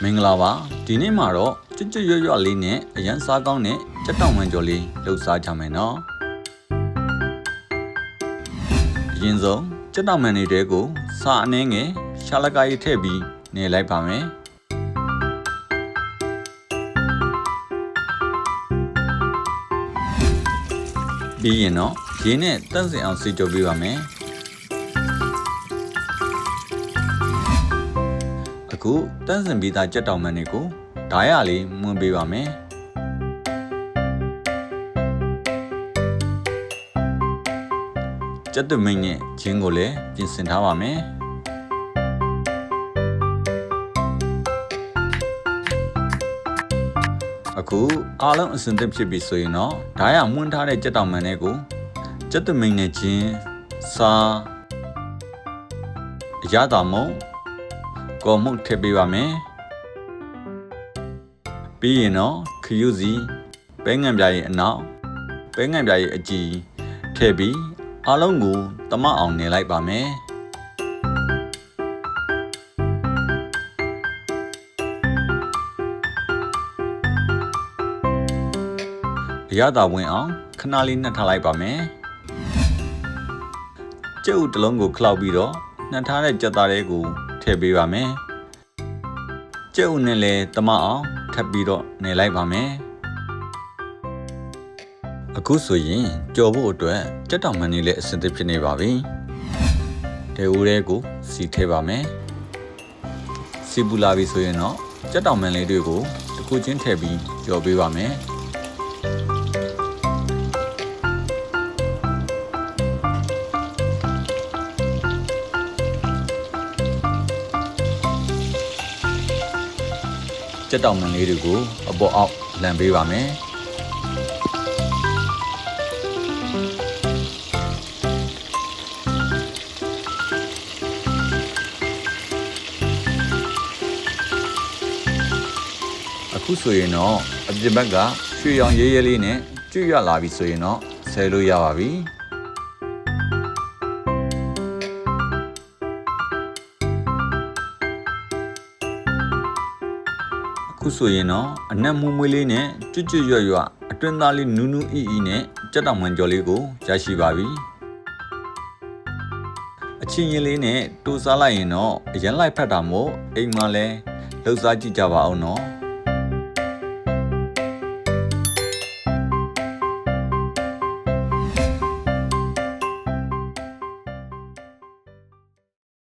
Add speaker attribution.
Speaker 1: မင်္ဂလာပါဒီနေ့မှာတော့ကျွတ်ကျွတ်ရွရွလေးနဲ့အရန်စားကောင်းတဲ့ကြက်တောင်မှန်ကျော်လေးလှုပ်စားကြမယ်နော်အရင်ဆုံးကြက်တောင်မှန်တွေတဲကိုစာအနှဲငယ်ရှာလကာရီထည့်ပြီးနေလိုက်ပါမယ်ပြီးရင်တော့ရေနဲ့တန့်စင်အောင်စီကြိုပေးပါမယ်အခုတန့်စင်ပြီးသားကြက်တောင်မှန်တွေကိုဓာရလေးမွန်းပေးပါမယ်ကြက်သွမိတ်နဲ့ချင်းကိုလည်းပြင်ဆင်ထားပါမယ်အခုအားလုံးအစင်သစ်ဖြစ်ပြီဆိုရင်တော့ဓာရမွန်းထားတဲ့ကြက်တောင်မှန်တွေကိုကြက်သွမိတ်နဲ့ချင်းစားအရသာမုံကော်မှုထည့်ပေးပါမယ်ပြီးရင်တော့ခရုစီပဲငံပြားရဲ့အနောက်ပဲငံပြားရဲ့အကြည်ထည့်ပြီးအားလုံးကိုတမအောင်နေလိုက်ပါမယ်အရသာဝင်အောင်ခဏလေးနှက်ထားလိုက်ပါမယ်ကြက်ဥတစ်လုံးကိုခလောက်ပြီးတော့နှက်ထားတဲ့ကြက်သားတွေကိုထည့်ပေးပါမယ်ကြက်ဥနဲ့လည်းတမအောင်ထပ်ပြီးတော့နေလိုက်ပါမယ်အခုဆိုရင်ကြော်ဖို့အတွက်ကြက်တောင်မှန်လေးလည်းအစင်သစ်ဖြစ်နေပါပြီတဲဦးလေးကိုစီထည့်ပါမယ်စီပူလာပြီဆိုရင်တော့ကြက်တောင်မှန်လေးတွေကိုတစ်ခုချင်းထည့်ပြီးကြော်ပေးပါမယ်ကြက်တောင်မှန်လေးတွေကိုအပေါ်အောက်လန်ပေးပါမယ်အခုဆိုရင်တော့အပြင်ဘက်ကရွှေရောင်ရဲရဲလေးနဲ့ကျွတ်ရလာပြီဆိုရင်တော့ဆဲလို့ရပါပြီအခုဆိုရင်တော့အနက်မွေးမွေးလေးနဲ့ကျွတ်ကျွတ်ရွရွအတွင်းသားလေးနူးနူးအီအီနဲ့ကြက်တောင်မှန်ကျော်လေးကိုရရှိပါပြီအချင်းရင်လေးနဲ့တိုးစားလိုက်ရင်တော့အရင်လိုက်ဖက်တာမို့အိမ်မှာလဲလှုပ်စားကြည့်ကြပါအောင်နော်